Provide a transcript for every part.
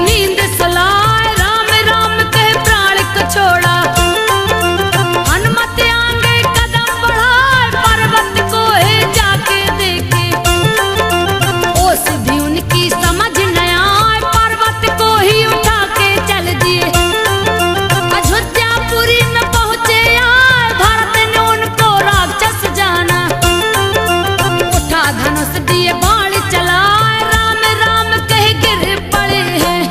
नींद सलाय राम राम कह प्राण को छोड़ा। हनुमत आगे कदम बढ़ाए पर्वत को है जाके देखे। ओ सिद्धि उनकी समझ न आए पर्वत को ही उठा के चल दिए। अयोध्यापुरी में पहुंचे आए भारत ने उनको राक्षस जाना। उठा धनुष दिए बाण चलाए राम राम कह गिर पड़े हैं।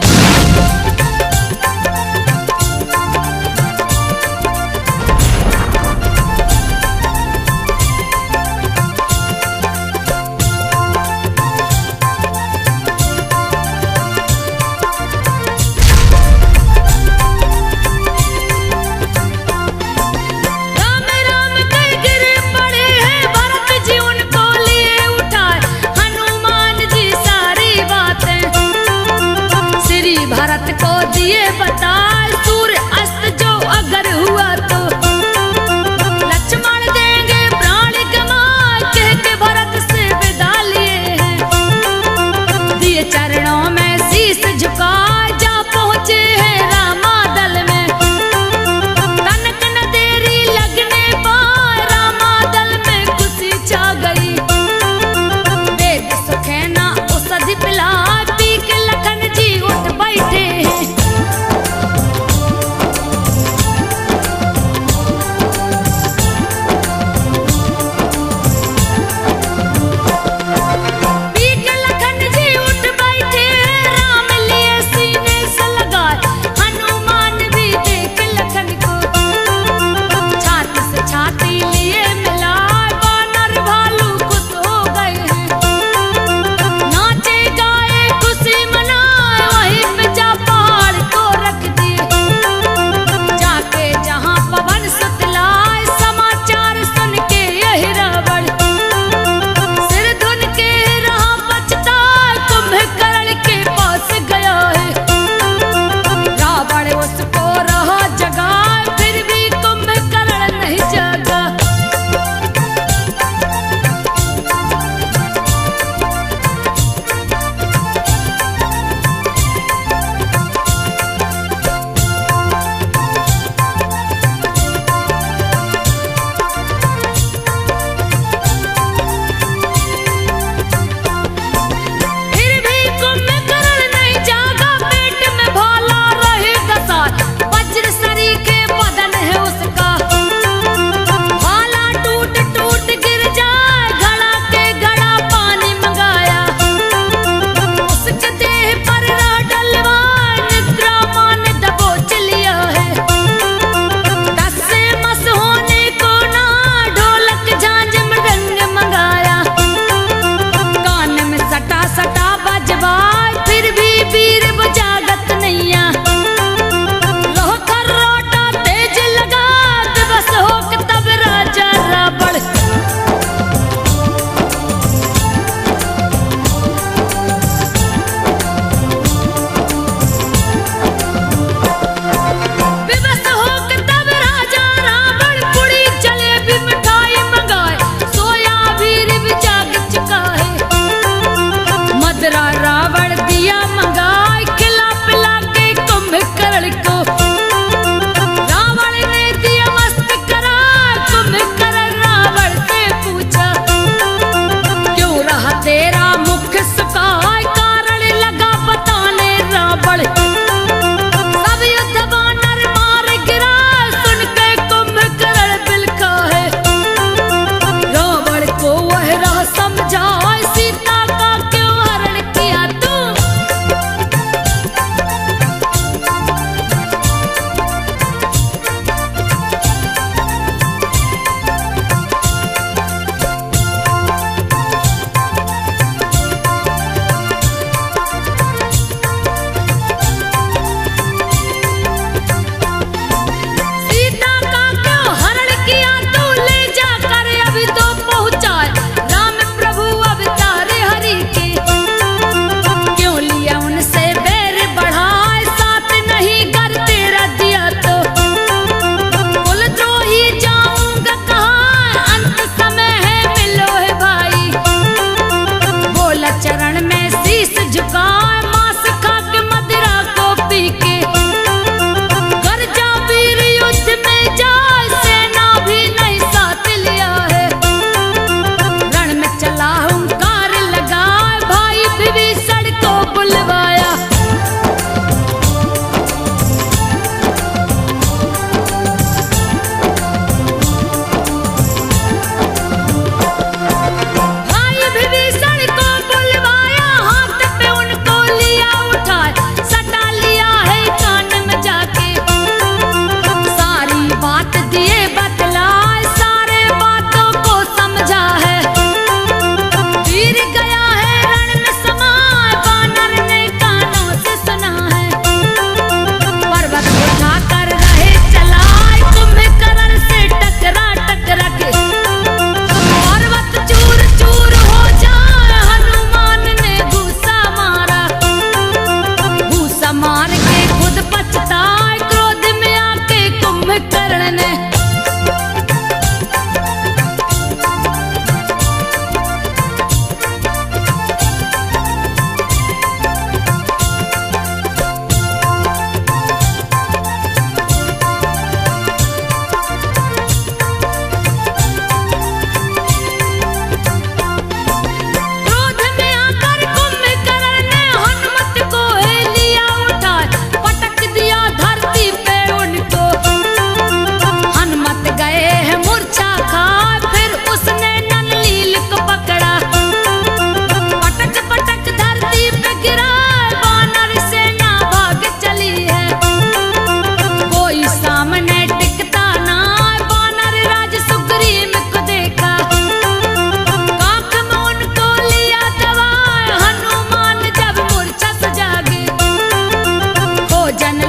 राम राम कह गिर पड़े हैं भरत जी उनको लिए उठाए। हनुमान जी सारी बातें श्री भरत को दिए बताए। सूर्य अस्त जो अगर हुआ तो लक्ष्मण देंगे प्राण गंवाए कह के भरत से विदा लिए हैं। दिए चरणों में शीश झुकाए जा पहुंचे हैं रामा दल में। तनक न देरी लगने पाए रामा दल में खुशी छा गई। वेद सुखेना औषधि पिला पी के लखन जी उठ बैठे हैं।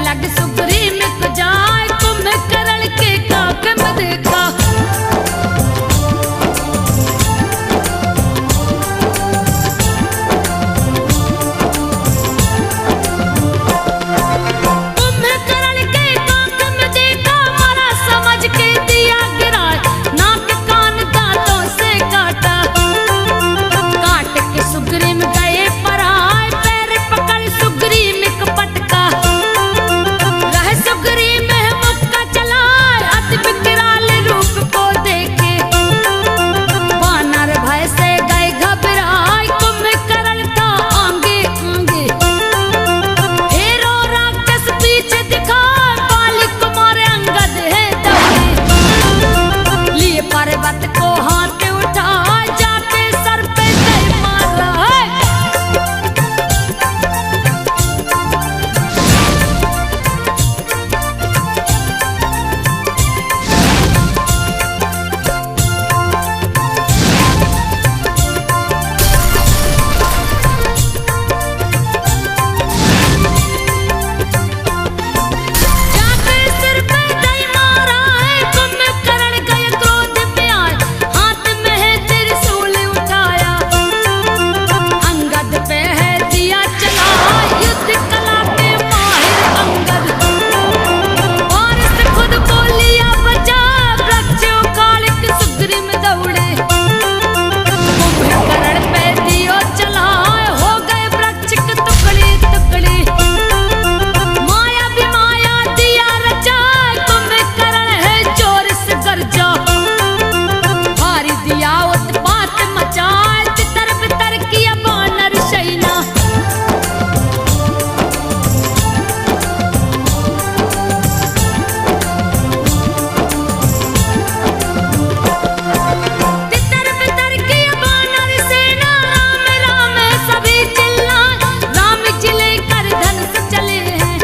लग सुग्रीव को जाए, कुंभकर्ण के काक में देखा। कुंभकर्ण के काक में देखा, मारा समझ के दिया गिराए, नाक कान दांतों से काटा। काट के सुग्रीव गए पराए, पैर पकड़ सुग्रीव को पटका। रह सुग्रीव में मुक्का चलाए, अति विकराल रूप को देखे। वानर भय से गए घबराए, कुंभकर्ण था आगे आगे। हेरो राक्षस पीछे दिखाए, बाली कुमार अंगद है दौड़े। लिए पर्वत को हाथ उठाए, जाके सर पे गए मारा है। जाके सिर पे गए मारा है, कुंभकर्ण गए क्रोध में आए, हाथ में है त्रिशूल उठाया। अंगद पे है दिया चलाया, युद्ध कला के माहिर अंगद। और से खुद को लिया बचा, वृक्ष उखाड़ के सुग्रीव दौड़े। कुंभकर्ण पे दियो चलाए, हो गए वृक्ष के टुकड़े टुकड़े। माया भी माया दिया रचाए, कुंभकर्ण है जोर से गरजा। भारी दिया उत्पात मचाए, तितर बितर किया वानर शैना। तितर बितर किया वानर सेना, राम राम सभी चिल्लाए। राम जी लेकर धनुष चले हैं,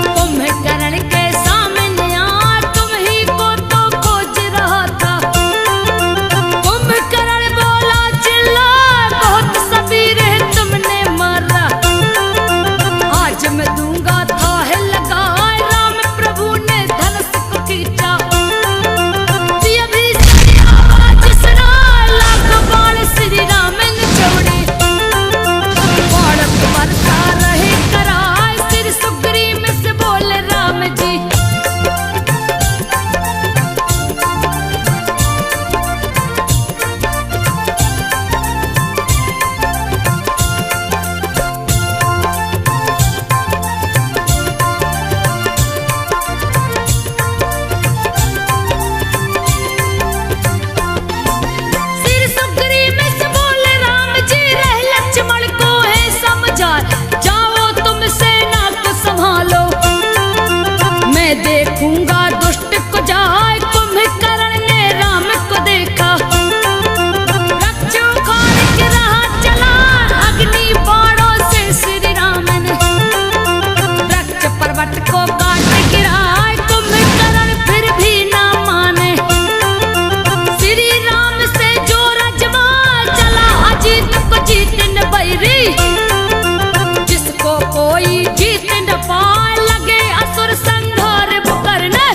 कुंभकर्ण के सामने आए, तुम ही को तो खोज रहा था। कुंभकर्ण बोला चिल्लाए, बहुत सबीर है तुमने मारा। आज मैं दूंगा थाह लगाए, राम प्रभु ने धनुष को खींचा। दिया भी सारी आवाज सुनाए, लाखों बाण श्री राम ने छोड़े। बाण बरसा रहे कराए, सिर सुग्रीव से बोले राम जी। सिर सुग्रीव से बोले राम जी, रह लक्ष्मण को है समझाए। जाओ तुम सेना को संभालो, मैं देखूंगा दुष्ट को जाए। कुंभकर्ण ने राम को देखा, वृक्ष उखाड़ के रहा चला, अग्नि बाणों से श्री राम ने वृक्ष पर्वत को काट गिराए। कुंभकर्ण फिर भी ना माने, श्री राम से जो रजमा चला, अजीत को जीत न बैरी। जिसको कोई जीत न पाए, लगे असुर संहार करने।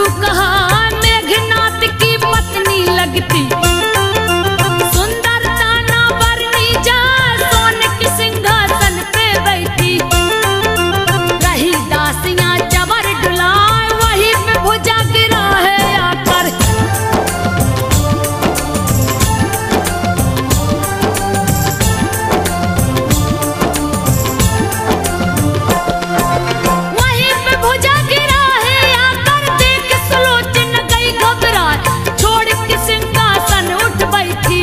मधु कहा मेघनाथ की पत्नी लगती, सुंदरता ना बरनी जा सोन के सिंहासन पे बैठी। रही दासियां चवर डुलाए वहीं पे भुजा गिरा है आकर। वहीं पे भुजा गिरा है आकर, देख सुलोचन गई घबराए, छोड़ के सिंहासन उठ बैठी।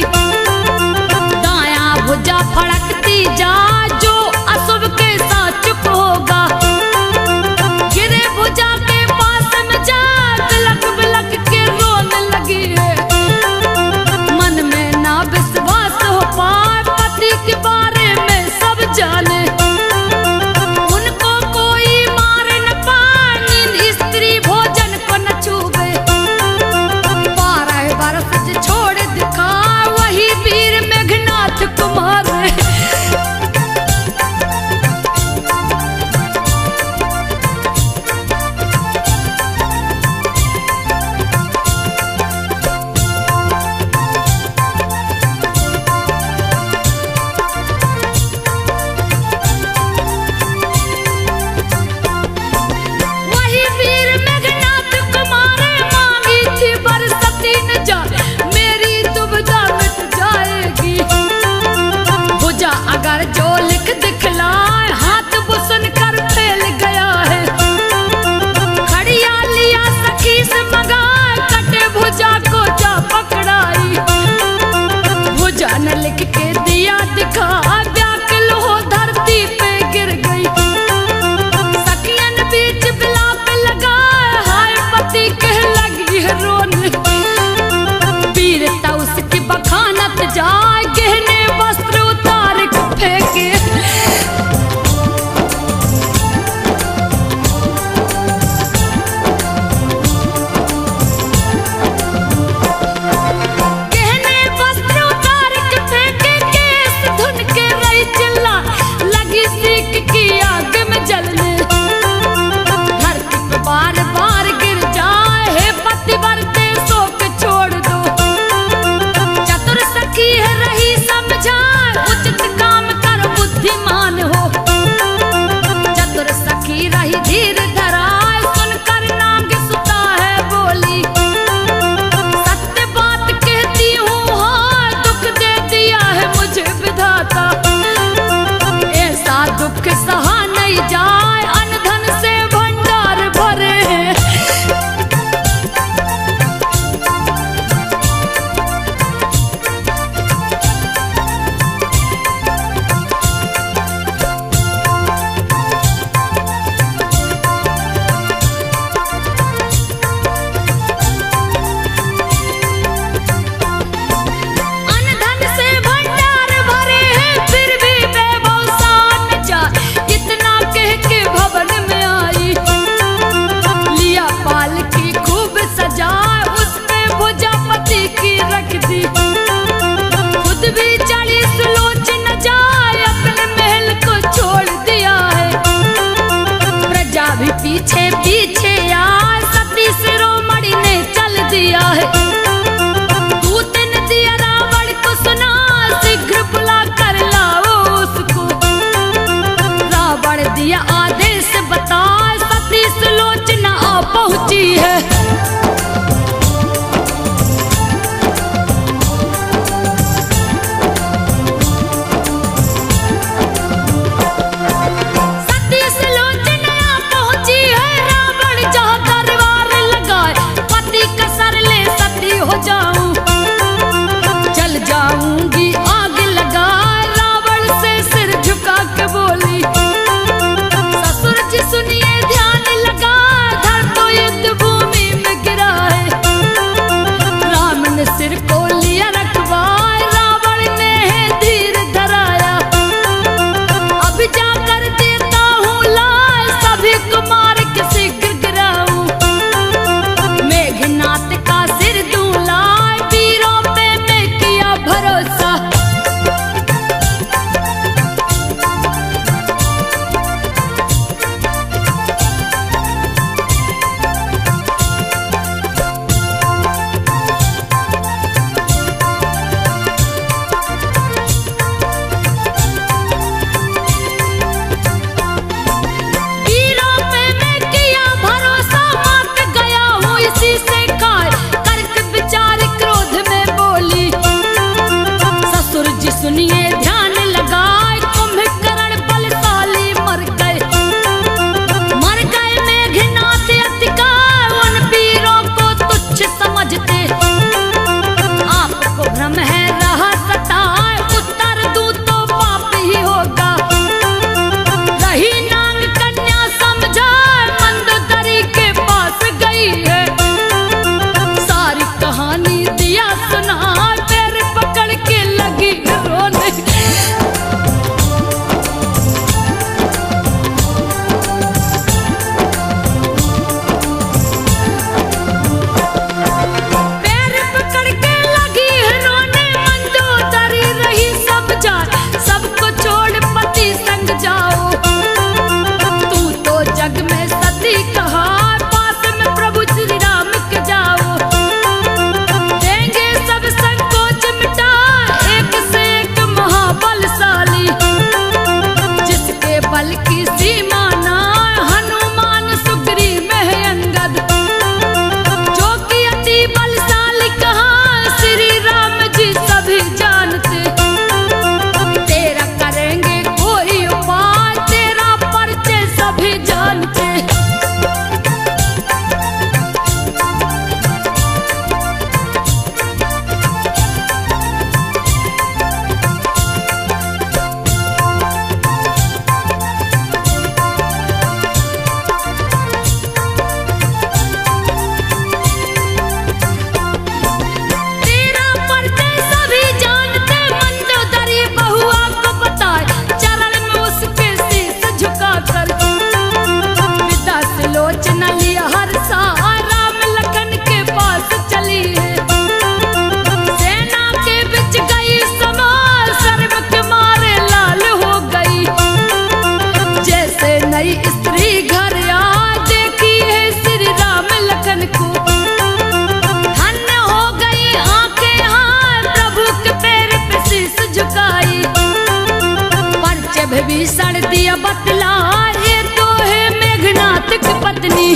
दायां भुजा फड़कती जा जो अशुभ के साथ चुप होगा, गिरे भुजा के पास में जा बिलक बिलक के रोने लगी है। मन में ना विश्वास हो पाए पति के बारे में सब जाने, उनको कोई मार न पाए नींद स्त्री भोजन को न छूबे। 12 बरस से छोड़ दिखा वही वीर मेघनाथ कुमार। वही वीर मेघनाथ कुमार मांगी थी बरसती न जा, मेरी दुविधा मिट जाएगी। भुजा अगर जो लिख दिखलाए हाथ बुसन कर फैल गया है। खड़िया लिया सखी से मगाए कटे भुजा को जा पकड़ाई। भुजा ने लिख के दिया दिखा व्याकुल हो धरती पे गिर गई। सखियन बीच बिलाप लगाए हाय पति कह लगी है रोने। वीरता उसकी बखानत जाए गहने वस्त्र उतार के फेंके। गहने वस्त्र उतार के फेंके, केस धुन के रही चिल्ला लगी सीख की आग में जलने। धरती पे बार बार गिर जाए हे पतिव्रते शोक छोड़ दो। चतुर सखी है रही पत्नी।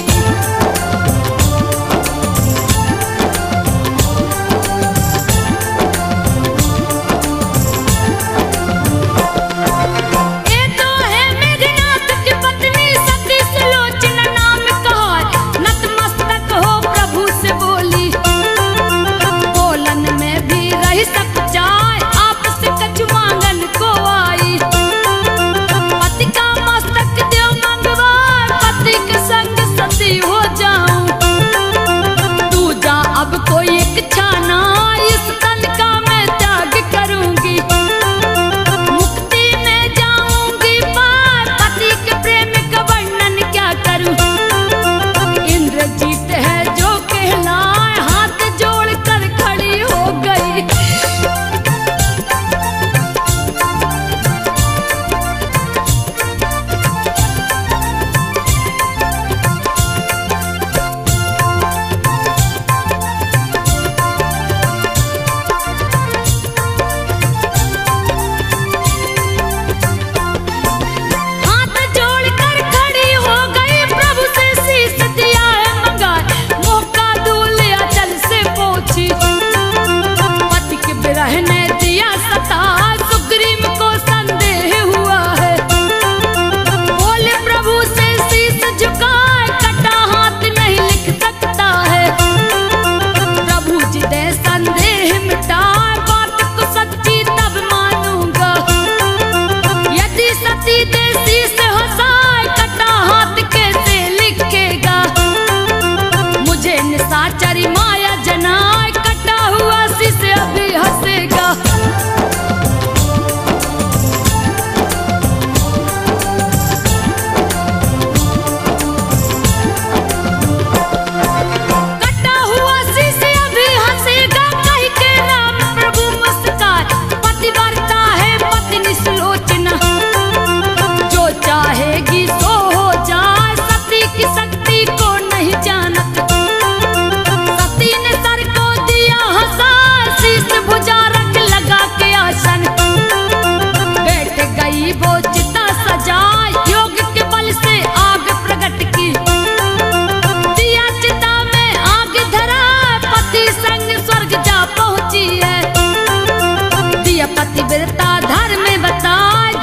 पतिव्रता धर्म बता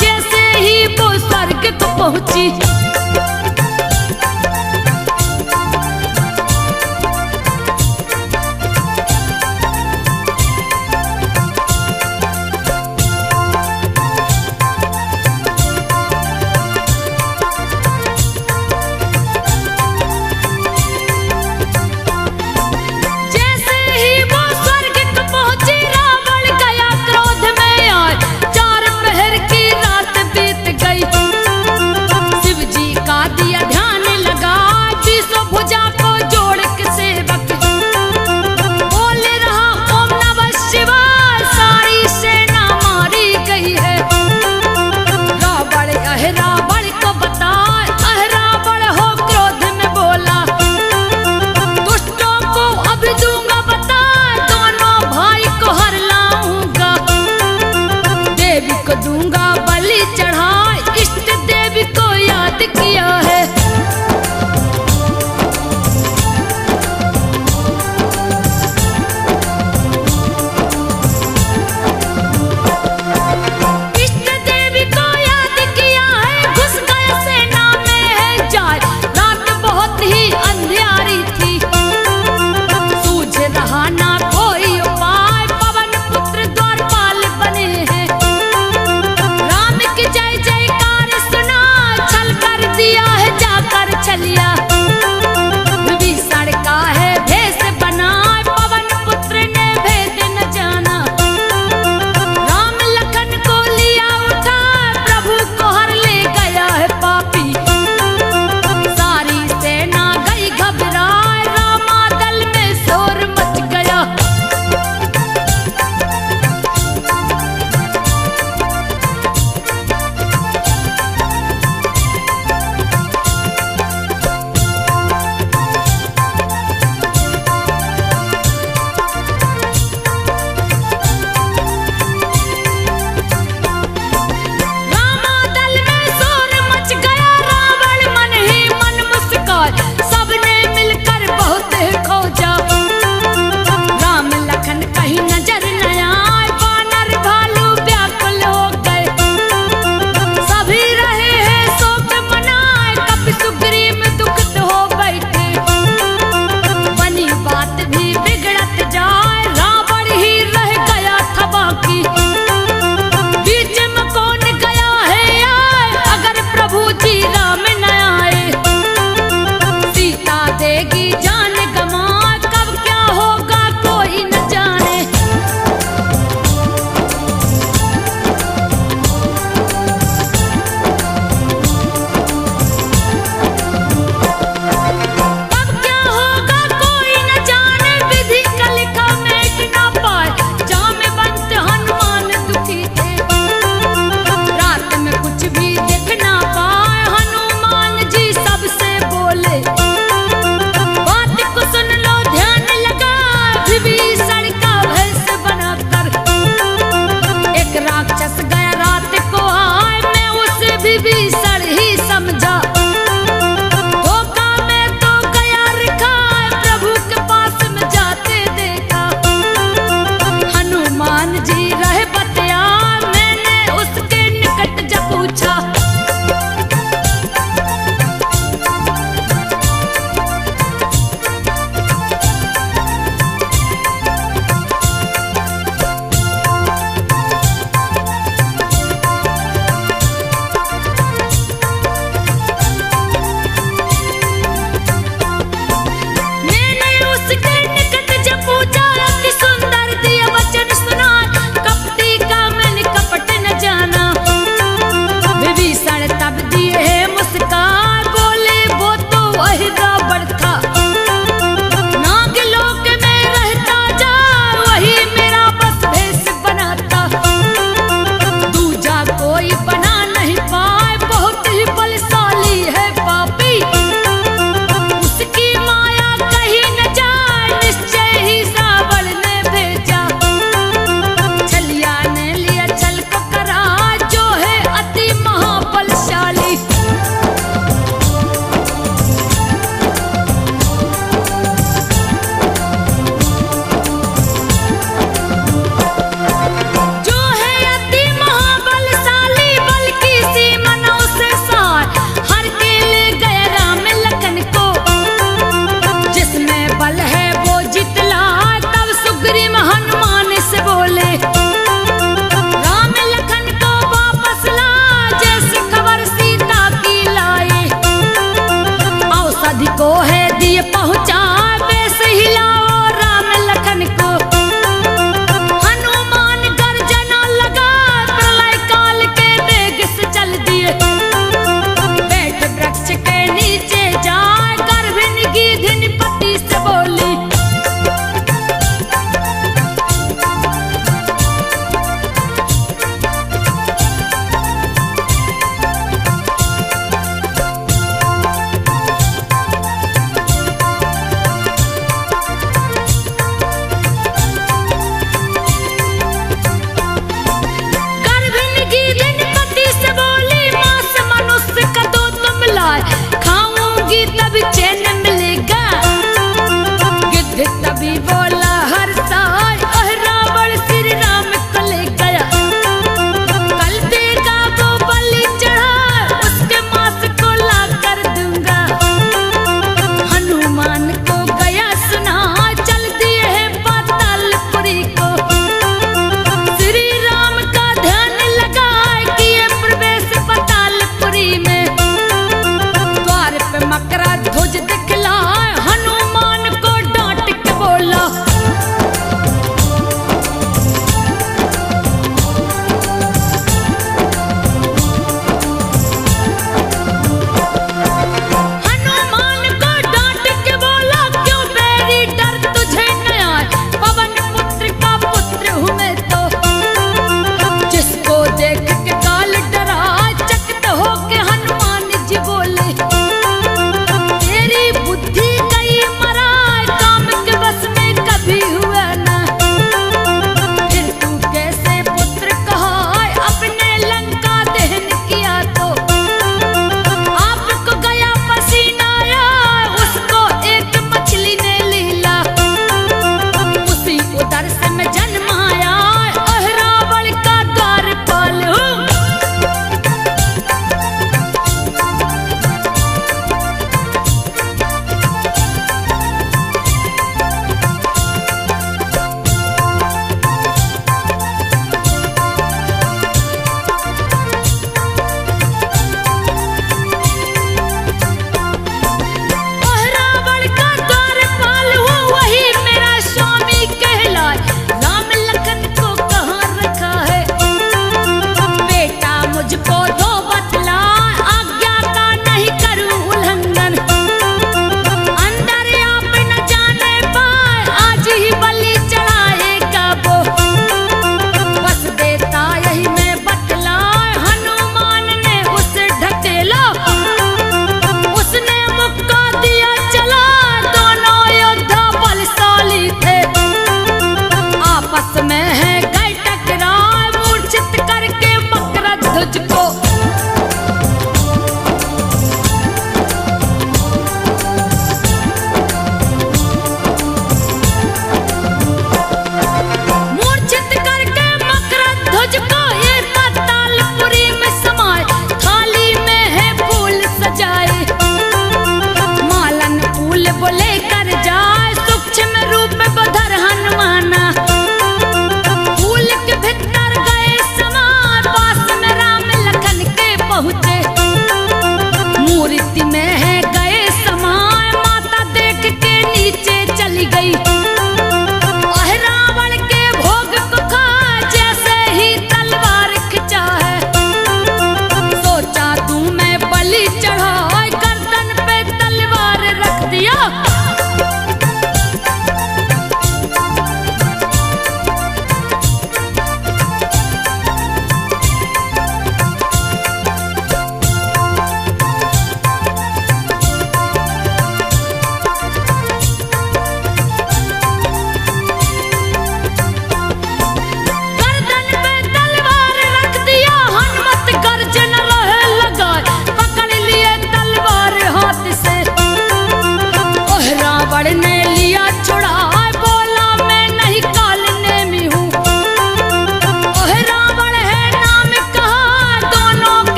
जैसे ही वो स्वर्ग को पहुंची। शिव जी धिक्कार